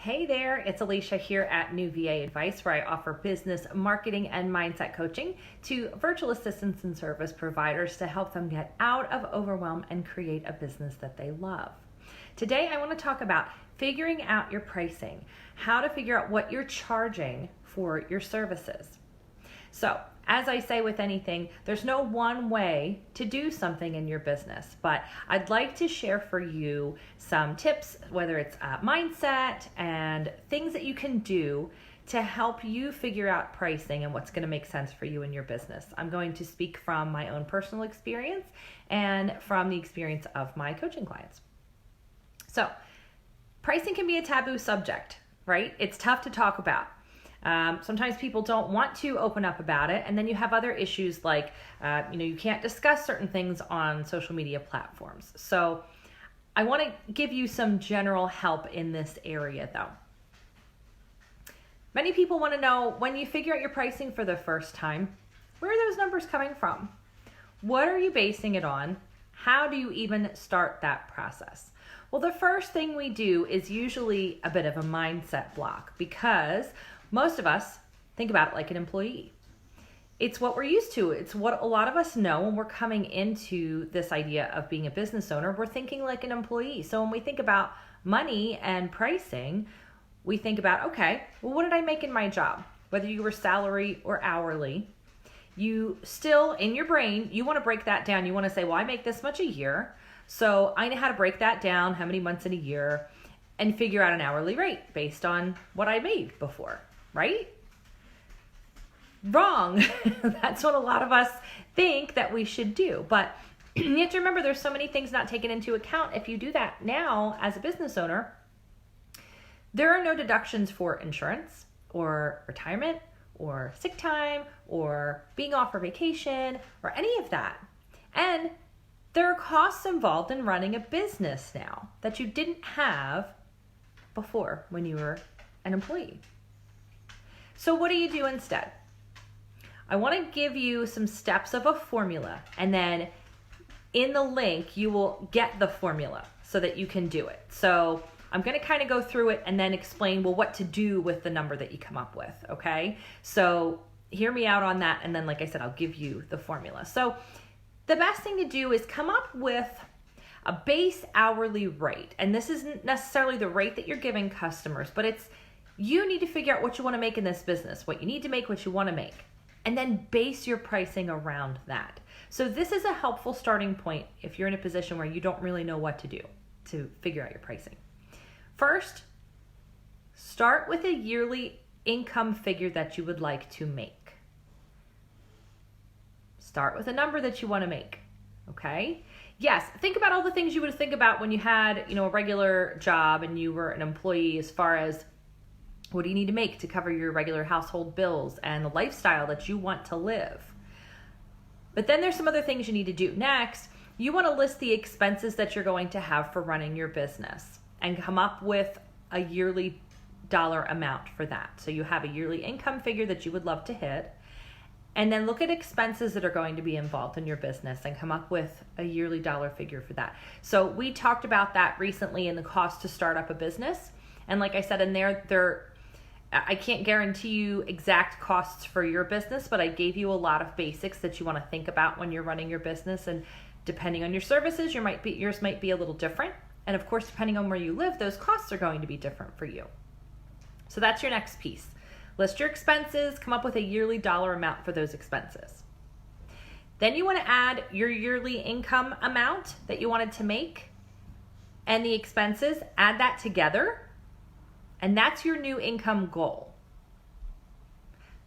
Hey there, it's Alicia here at New VA Advice, where I offer business, marketing, and mindset coaching to virtual assistants and service providers to help them get out of overwhelm and create a business that they love. Today, I want to talk about figuring out your pricing, how to figure out what you're charging for your services. So, as I say with anything, there's no one way to do something in your business, but I'd like to share for you some tips, whether it's mindset and things that you can do to help you figure out pricing and what's going to make sense for you in your business. I'm going to speak from my own personal experience and from the experience of my coaching clients. So, pricing can be a taboo subject, right? It's tough to talk about. Sometimes people don't want to open up about it, and then you have other issues like, you can't discuss certain things on social media platforms. So I want to give you some general help in this area though. Many people want to know, when you figure out your pricing for the first time, where are those numbers coming from? What are you basing it on? How do you even start that process? Well, the first thing we do is usually a bit of a mindset block, because most of us think about it like an employee. It's what we're used to. It's what a lot of us know when we're coming into this idea of being a business owner. We're thinking like an employee. So when we think about money and pricing, we think about, okay, well, what did I make in my job? Whether you were salary or hourly, you still, in your brain, you want to break that down. You want to say, well, I make this much a year, so I know how to break that down, how many months in a year, and figure out an hourly rate based on what I made before. Right? Wrong. That's what a lot of us think that we should do. But you have to remember, there's so many things not taken into account. If you do that now as a business owner, there are no deductions for insurance or retirement or sick time or being off for vacation or any of that. And there are costs involved in running a business now that you didn't have before when you were an employee. So what do you do instead? I want to give you some steps of a formula, and then in the link you will get the formula so that you can do it. So I'm going to kind of go through it and then explain, well, what to do with the number that you come up with, okay? So hear me out on that, and then like I said, I'll give you the formula. So the best thing to do is come up with a base hourly rate, and this isn't necessarily the rate that you're giving customers, but you need to figure out what you want to make in this business, what you need to make, what you want to make, and then base your pricing around that. So this is a helpful starting point if you're in a position where you don't really know what to do to figure out your pricing. First, start with a yearly income figure that you would like to make. Start with a number that you want to make, okay? Yes, think about all the things you would think about when you had, a regular job and you were an employee, as far as what do you need to make to cover your regular household bills and the lifestyle that you want to live. But then there's some other things you need to do. Next, you want to list the expenses that you're going to have for running your business and come up with a yearly dollar amount for that. So you have a yearly income figure that you would love to hit, and then look at expenses that are going to be involved in your business and come up with a yearly dollar figure for that. So we talked about that recently in the cost to start up a business. And like I said in there, I can't guarantee you exact costs for your business, but I gave you a lot of basics that you want to think about when you're running your business. And depending on your services, yours might be a little different. And of course, depending on where you live, those costs are going to be different for you. So that's your next piece. List your expenses, come up with a yearly dollar amount for those expenses. Then you want to add your yearly income amount that you wanted to make and the expenses, add that together. And that's your new income goal.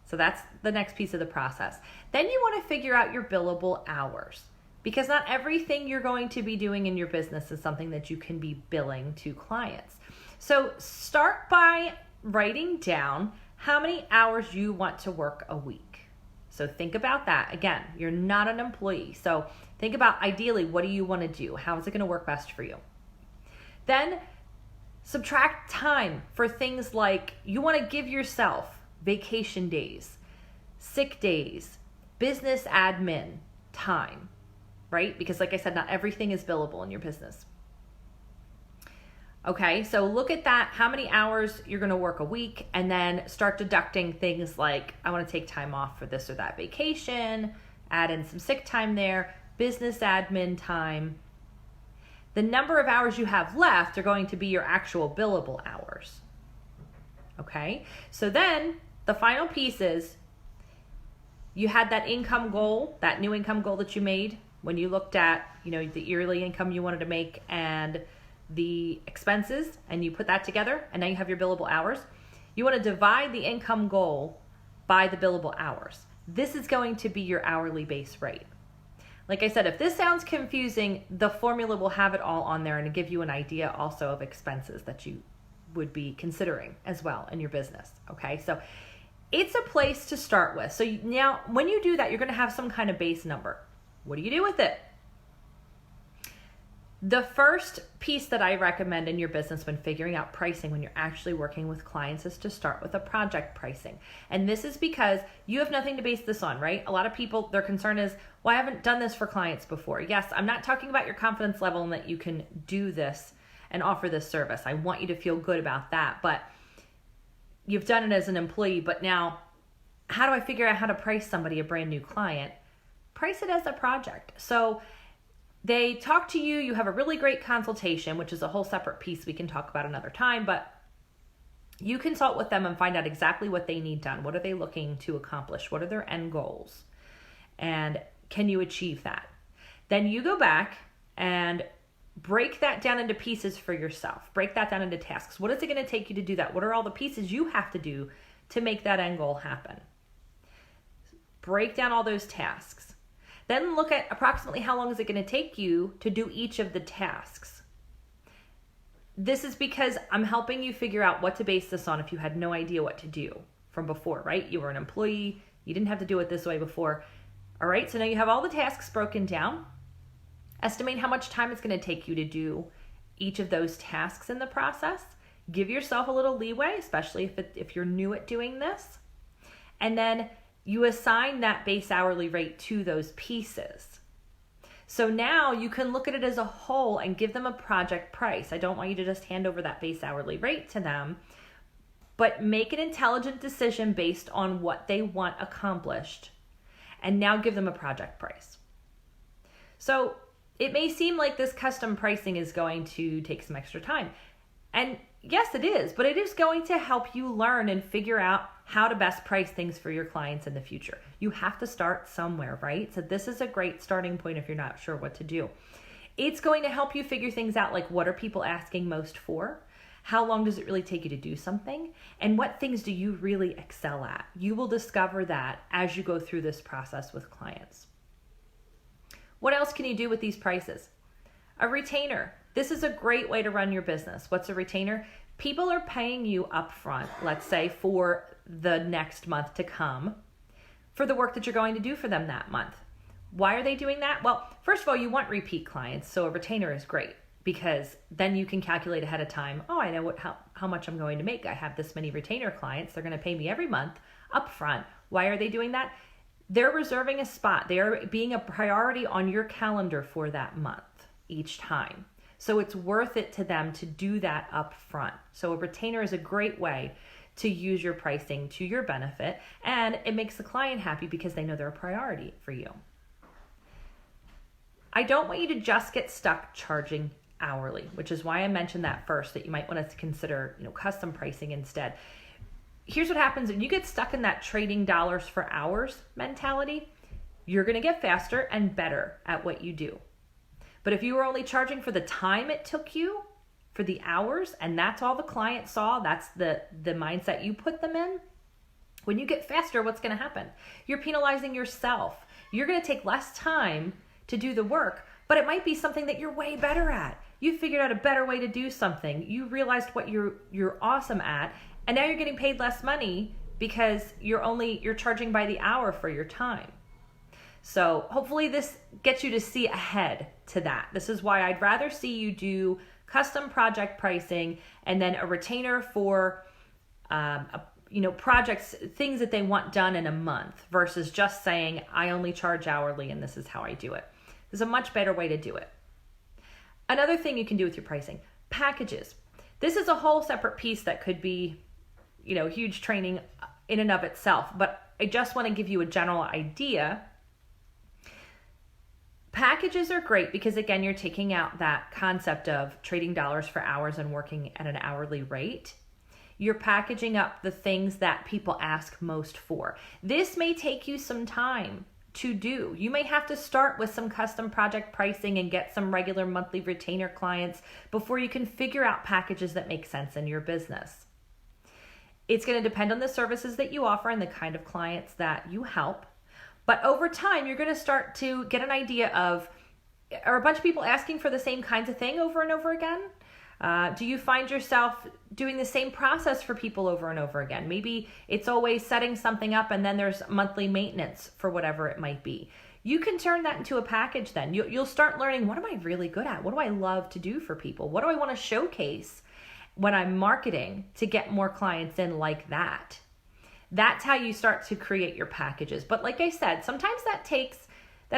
So that's the next piece of the process. Then you want to figure out your billable hours, because not everything you're going to be doing in your business is something that you can be billing to clients. So start by writing down how many hours you want to work a week. So think about that. Again, you're not an employee. So think about, ideally, what do you want to do? How is it going to work best for you? Then subtract time for things like, you want to give yourself vacation days, sick days, business admin time, right? Because like I said, not everything is billable in your business. Okay, so look at that, how many hours you're going to work a week, and then start deducting things like, I want to take time off for this or that vacation, add in some sick time there, business admin time. The number of hours you have left are going to be your actual billable hours. Okay, so then the final piece is, you had that income goal, that new income goal that you made when you looked at, the yearly income you wanted to make and the expenses, and you put that together, and now you have your billable hours. You want to divide the income goal by the billable hours. This is going to be your hourly base rate. Like I said, if this sounds confusing, the formula will have it all on there and give you an idea also of expenses that you would be considering as well in your business. Okay, so it's a place to start with. So now when you do that, you're going to have some kind of base number. What do you do with it? The first piece that I recommend in your business when figuring out pricing, when you're actually working with clients, is to start with a project pricing. And this is because you have nothing to base this on, right? A lot of people, their concern is, well, I haven't done this for clients before. Yes, I'm not talking about your confidence level and that you can do this and offer this service. I want you to feel good about that. But you've done it as an employee, but now how do I figure out how to price somebody, a brand new client? Price it as a project. So they talk to you, you have a really great consultation, which is a whole separate piece we can talk about another time, but you consult with them and find out exactly what they need done. What are they looking to accomplish? What are their end goals? And can you achieve that? Then you go back and break that down into pieces for yourself. Break that down into tasks. What is it going to take you to do that? What are all the pieces you have to do to make that end goal happen? Break down all those tasks. Then look at approximately how long is it going to take you to do each of the tasks. This is because I'm helping you figure out what to base this on if you had no idea what to do from before, right? You were an employee. You didn't have to do it this way before. All right, so now you have all the tasks broken down. Estimate how much time it's going to take you to do each of those tasks in the process. Give yourself a little leeway, especially if you're new at doing this. And then you assign that base hourly rate to those pieces. So now you can look at it as a whole and give them a project price. I don't want you to just hand over that base hourly rate to them, but make an intelligent decision based on what they want accomplished, and now give them a project price. So it may seem like this custom pricing is going to take some extra time. And yes, it is, but it is going to help you learn and figure out how to best price things for your clients in the future. You have to start somewhere, right? So this is a great starting point if you're not sure what to do. It's going to help you figure things out, like what are people asking most for? How long does it really take you to do something? And what things do you really excel at? You will discover that as you go through this process with clients. What else can you do with these prices? A retainer. This is a great way to run your business. What's a retainer? People are paying you upfront, let's say for the next month to come, for the work that you're going to do for them that month. Why are they doing that? Well, first of all, you want repeat clients, so a retainer is great because then you can calculate ahead of time, oh, I know how much I'm going to make. I have this many retainer clients. They're going to pay me every month upfront. Why are they doing that? They're reserving a spot. They are being a priority on your calendar for that month each time. So it's worth it to them to do that up front. So a retainer is a great way to use your pricing to your benefit, and it makes the client happy because they know they're a priority for you. I don't want you to just get stuck charging hourly, which is why I mentioned that first, that you might want to consider, custom pricing instead. Here's what happens when you get stuck in that trading dollars for hours mentality. You're going to get faster and better at what you do. But if you were only charging for the time it took you, for the hours, and that's all the client saw, that's the mindset you put them in, when you get faster, what's going to happen? You're penalizing yourself. You're going to take less time to do the work, but it might be something that you're way better at. You figured out a better way to do something. You realized what you're awesome at, and now you're getting paid less money because you're charging by the hour for your time. So hopefully this gets you to see ahead to that. This is why I'd rather see you do custom project pricing and then a retainer for projects, things that they want done in a month, versus just saying I only charge hourly and this is how I do it. There's a much better way to do it. Another thing you can do with your pricing, packages. This is a whole separate piece that could be, huge training in and of itself, but I just want to give you a general idea. Packages are great because, again, you're taking out that concept of trading dollars for hours and working at an hourly rate. You're packaging up the things that people ask most for. This may take you some time to do. You may have to start with some custom project pricing and get some regular monthly retainer clients before you can figure out packages that make sense in your business. It's going to depend on the services that you offer and the kind of clients that you help. But over time, you're going to start to get an idea of, are a bunch of people asking for the same kinds of thing over and over again? Do you find yourself doing the same process for people over and over again? Maybe it's always setting something up and then there's monthly maintenance for whatever it might be. You can turn that into a package then. You'll start learning, what am I really good at? What do I love to do for people? What do I want to showcase when I'm marketing to get more clients in like that? That's how you start to create your packages. But like I said, sometimes that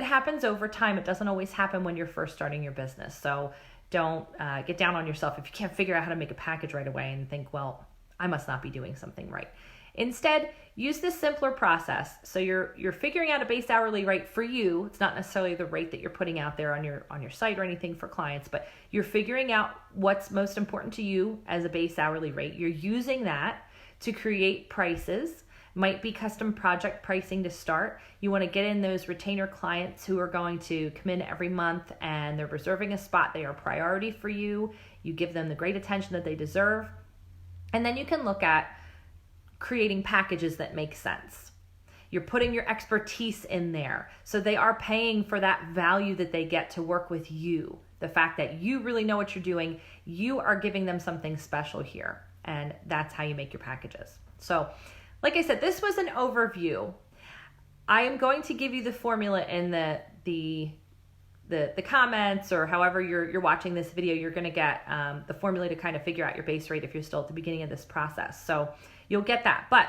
happens over time. It doesn't always happen when you're first starting your business. So don't get down on yourself if you can't figure out how to make a package right away and think, well, I must not be doing something right. Instead, use this simpler process. So you're figuring out a base hourly rate for you. It's not necessarily the rate that you're putting out there on your site or anything for clients, but you're figuring out what's most important to you as a base hourly rate. You're using that to create prices. Might be custom project pricing to start. You want to get in those retainer clients who are going to come in every month and they're reserving a spot. They are a priority for you. You give them the great attention that they deserve. And then you can look at creating packages that make sense. You're putting your expertise in there. So they are paying for that value that they get to work with you. The fact that you really know what you're doing, you are giving them something special here. And that's how you make your packages. So like I said, this was an overview. I am going to give you the formula in the comments, or however you're watching this video. You're going to get the formula to kind of figure out your base rate if you're still at the beginning of this process. So you'll get that. But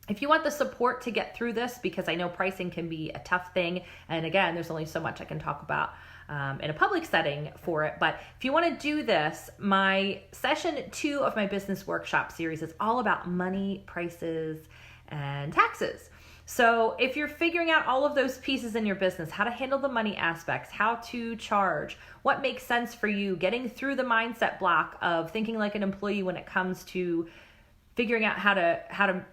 if you want the support to get through this, because I know pricing can be a tough thing, and again, there's only so much I can talk about in a public setting for it. But if you want to do this, my session 2 of my business workshop series is all about money, prices, and taxes. So if you're figuring out all of those pieces in your business, how to handle the money aspects, how to charge, what makes sense for you, getting through the mindset block of thinking like an employee when it comes to figuring out how to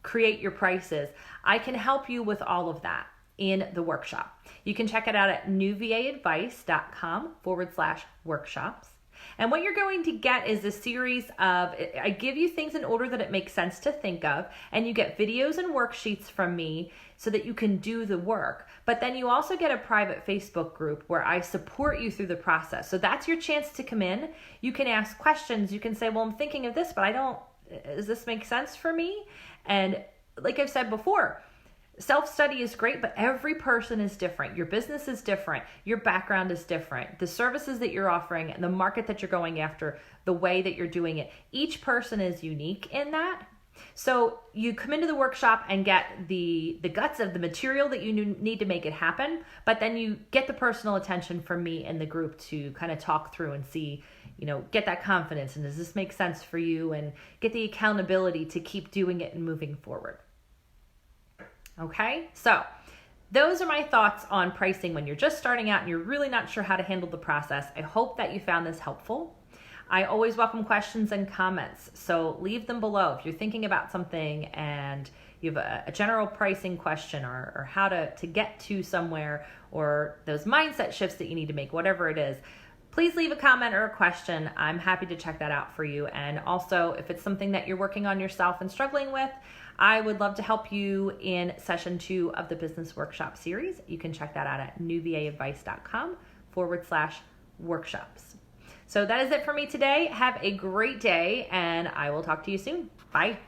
create your prices, I can help you with all of that in the workshop. You can check it out at newvaadvice.com/workshops. And what you're going to get is a series of, I give you things in order that it makes sense to think of, and you get videos and worksheets from me so that you can do the work. But then you also get a private Facebook group where I support you through the process. So that's your chance to come in. You can ask questions. You can say, well, I'm thinking of this, but does this make sense for me? And like I've said before, self-study is great, but every person is different. Your business is different. Your background is different. The services that you're offering and the market that you're going after, the way that you're doing it, each person is unique in that. So you come into the workshop and get the guts of the material that you need to make it happen, but then you get the personal attention from me and the group to kind of talk through and see, get that confidence, and does this make sense for you, and get the accountability to keep doing it and moving forward. Okay, so those are my thoughts on pricing when you're just starting out and you're really not sure how to handle the process. I hope that you found this helpful. I always welcome questions and comments, so leave them below. If you're thinking about something and you have a general pricing question, or how to get to somewhere, or those mindset shifts that you need to make, whatever it is, please leave a comment or a question. I'm happy to check that out for you. And also, if it's something that you're working on yourself and struggling with, I would love to help you in session 2 of the business workshop series. You can check that out at newvaadvice.com/workshops. So that is it for me today. Have a great day, and I will talk to you soon. Bye.